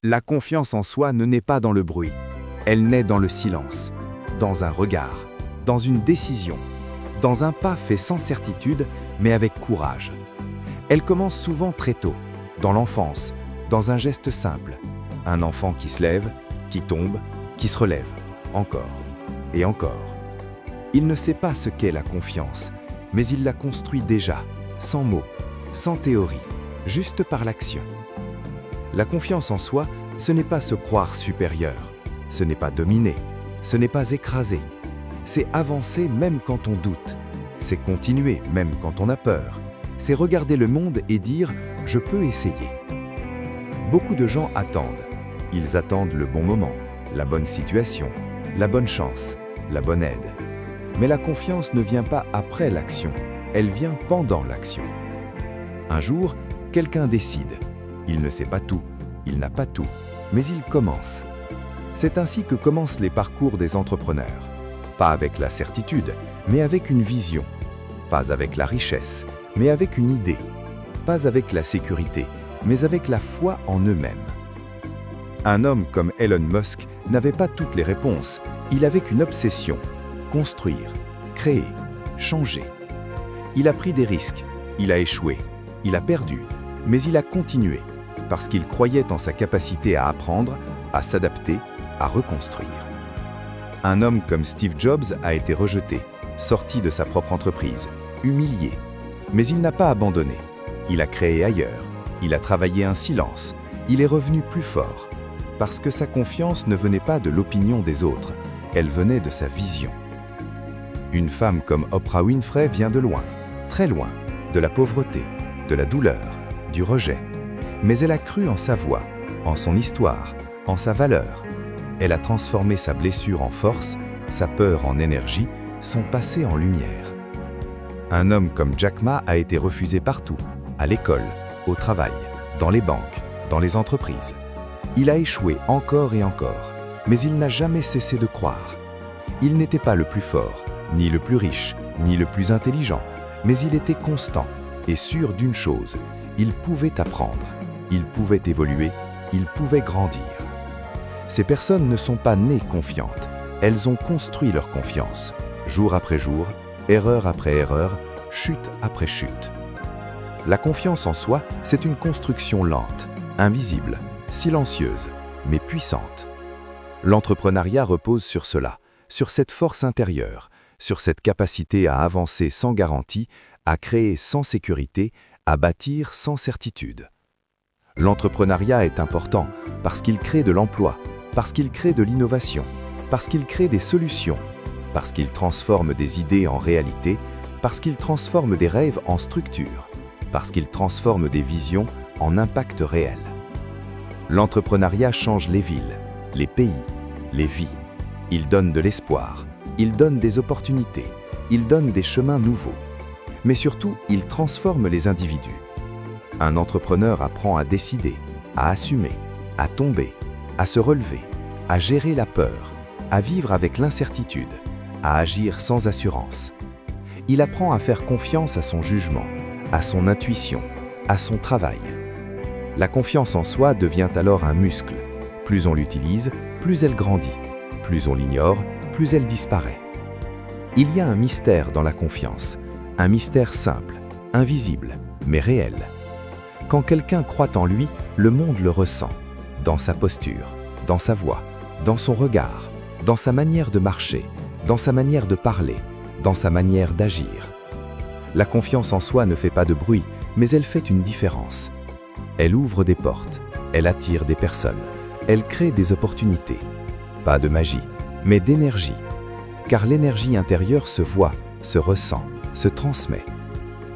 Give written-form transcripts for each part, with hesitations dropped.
La confiance en soi ne naît pas dans le bruit, elle naît dans le silence, dans un regard, dans une décision, dans un pas fait sans certitude, mais avec courage. Elle commence souvent très tôt, dans l'enfance, dans un geste simple. Un enfant qui se lève, qui tombe, qui se relève, encore et encore. Il ne sait pas ce qu'est la confiance, mais il la construit déjà, sans mots, sans théorie, juste par l'action. La confiance en soi, ce n'est pas se croire supérieur, ce n'est pas dominer, ce n'est pas écraser. C'est avancer même quand on doute, c'est continuer même quand on a peur, c'est regarder le monde et dire « je peux essayer ». Beaucoup de gens attendent. Ils attendent le bon moment, la bonne situation, la bonne chance, la bonne aide. Mais la confiance ne vient pas après l'action, elle vient pendant l'action. Un jour, quelqu'un décide. Il ne sait pas tout, il n'a pas tout, mais il commence. C'est ainsi que commencent les parcours des entrepreneurs. Pas avec la certitude, mais avec une vision. Pas avec la richesse, mais avec une idée. Pas avec la sécurité, mais avec la foi en eux-mêmes. Un homme comme Elon Musk n'avait pas toutes les réponses, il avait qu'une obsession, construire, créer, changer. Il a pris des risques, il a échoué, il a perdu, mais il a continué, parce qu'il croyait en sa capacité à apprendre, à s'adapter, à reconstruire. Un homme comme Steve Jobs a été rejeté, sorti de sa propre entreprise, humilié, mais il n'a pas abandonné. Il a créé ailleurs, il a travaillé un silence, il est revenu plus fort, parce que sa confiance ne venait pas de l'opinion des autres, elle venait de sa vision. Une femme comme Oprah Winfrey vient de loin, très loin, de la pauvreté, de la douleur, du rejet. Mais elle a cru en sa voix, en son histoire, en sa valeur. Elle a transformé sa blessure en force, sa peur en énergie, son passé en lumière. Un homme comme Jack Ma a été refusé partout, à l'école, au travail, dans les banques, dans les entreprises. Il a échoué encore et encore, mais il n'a jamais cessé de croire. Il n'était pas le plus fort, ni le plus riche, ni le plus intelligent, mais il était constant et sûr d'une chose, il pouvait apprendre, il pouvait évoluer, il pouvait grandir. Ces personnes ne sont pas nées confiantes, elles ont construit leur confiance, jour après jour, erreur après erreur, chute après chute. La confiance en soi, c'est une construction lente, invisible, silencieuse, mais puissante. L'entrepreneuriat repose sur cela, sur cette force intérieure, sur cette capacité à avancer sans garantie, à créer sans sécurité, à bâtir sans certitude. L'entrepreneuriat est important parce qu'il crée de l'emploi, parce qu'il crée de l'innovation, parce qu'il crée des solutions, parce qu'il transforme des idées en réalité, parce qu'il transforme des rêves en structure, parce qu'il transforme des visions en impact réel. L'entrepreneuriat change les villes, les pays, les vies. Il donne de l'espoir, il donne des opportunités, il donne des chemins nouveaux. Mais surtout, il transforme les individus. Un entrepreneur apprend à décider, à assumer, à tomber, à se relever, à gérer la peur, à vivre avec l'incertitude, à agir sans assurance. Il apprend à faire confiance à son jugement, à son intuition, à son travail. La confiance en soi devient alors un muscle. Plus on l'utilise, plus elle grandit. Plus on l'ignore, plus elle disparaît. Il y a un mystère dans la confiance, un mystère simple, invisible, mais réel. Quand quelqu'un croit en lui, le monde le ressent, dans sa posture, dans sa voix, dans son regard, dans sa manière de marcher, dans sa manière de parler, dans sa manière d'agir. La confiance en soi ne fait pas de bruit, mais elle fait une différence. Elle ouvre des portes, elle attire des personnes, elle crée des opportunités. Pas de magie, mais d'énergie. Car l'énergie intérieure se voit, se ressent, se transmet.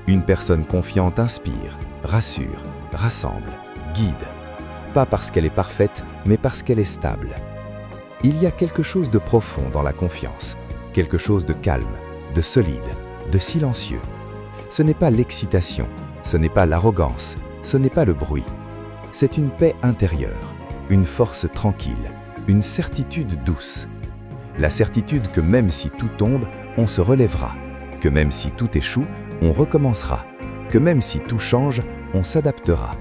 Une personne confiante inspire, rassure, rassemble, guide. Pas parce qu'elle est parfaite, mais parce qu'elle est stable. Il y a quelque chose de profond dans la confiance, quelque chose de calme, de solide, de silencieux. Ce n'est pas l'excitation, ce n'est pas l'arrogance, ce n'est pas le bruit. C'est une paix intérieure, une force tranquille, une certitude douce. La certitude que même si tout tombe, on se relèvera, que même si tout échoue, on recommencera, que même si tout change, on s'adaptera.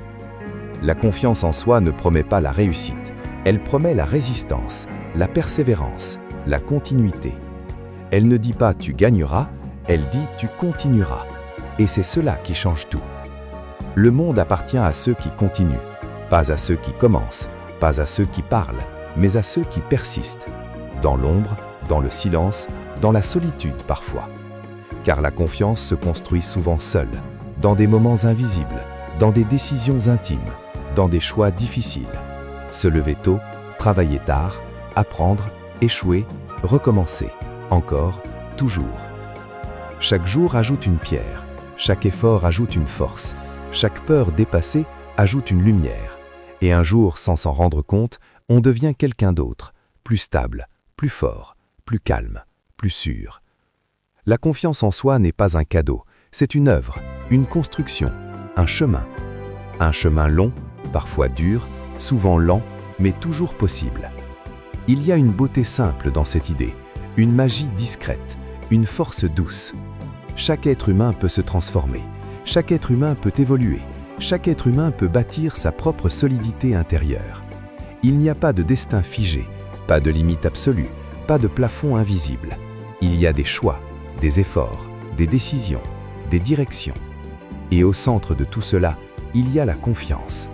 La confiance en soi ne promet pas la réussite, elle promet la résistance, la persévérance, la continuité. Elle ne dit pas « tu gagneras », elle dit « tu continueras ». Et c'est cela qui change tout. Le monde appartient à ceux qui continuent, pas à ceux qui commencent, pas à ceux qui parlent, mais à ceux qui persistent, dans l'ombre, dans le silence, dans la solitude parfois. Car la confiance se construit souvent seule, dans des moments invisibles, dans des décisions intimes, dans des choix difficiles. Se lever tôt, travailler tard, apprendre, échouer, recommencer, encore, toujours. Chaque jour ajoute une pierre, chaque effort ajoute une force, chaque peur dépassée ajoute une lumière. Et un jour, sans s'en rendre compte, on devient quelqu'un d'autre, plus stable, plus fort, plus calme, plus sûr. La confiance en soi n'est pas un cadeau, c'est une œuvre, une construction, un chemin. Un chemin long, parfois dur, souvent lent, mais toujours possible. Il y a une beauté simple dans cette idée, une magie discrète, une force douce. Chaque être humain peut se transformer, chaque être humain peut évoluer, chaque être humain peut bâtir sa propre solidité intérieure. Il n'y a pas de destin figé, pas de limite absolue, pas de plafond invisible. Il y a des choix, des efforts, des décisions, des directions. Et au centre de tout cela, il y a la confiance.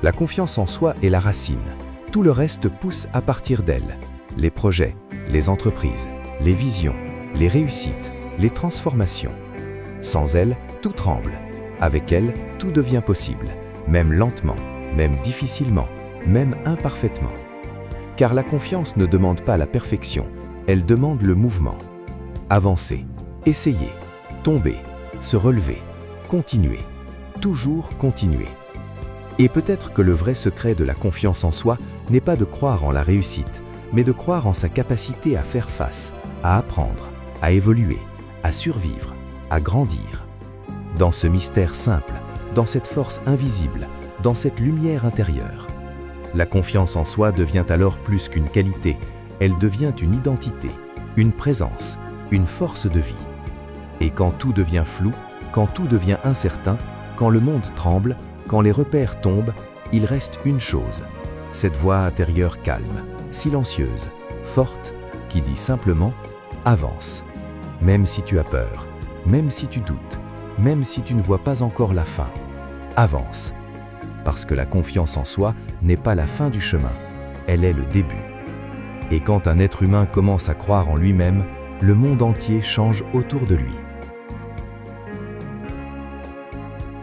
La confiance en soi est la racine. Tout le reste pousse à partir d'elle. Les projets, les entreprises, les visions, les réussites, les transformations. Sans elle, tout tremble. Avec elle, tout devient possible, même lentement, même difficilement, même imparfaitement. Car la confiance ne demande pas la perfection, elle demande le mouvement. Avancer, essayer, tomber, se relever, continuer, toujours continuer. Et peut-être que le vrai secret de la confiance en soi n'est pas de croire en la réussite, mais de croire en sa capacité à faire face, à apprendre, à évoluer, à survivre, à grandir. Dans ce mystère simple, dans cette force invisible, dans cette lumière intérieure. La confiance en soi devient alors plus qu'une qualité, elle devient une identité, une présence, une force de vie. Et quand tout devient flou, quand tout devient incertain, quand le monde tremble, quand les repères tombent, il reste une chose, cette voix intérieure calme, silencieuse, forte, qui dit simplement « avance ». Même si tu as peur, même si tu doutes, même si tu ne vois pas encore la fin, avance. Parce que la confiance en soi n'est pas la fin du chemin, elle est le début. Et quand un être humain commence à croire en lui-même, le monde entier change autour de lui.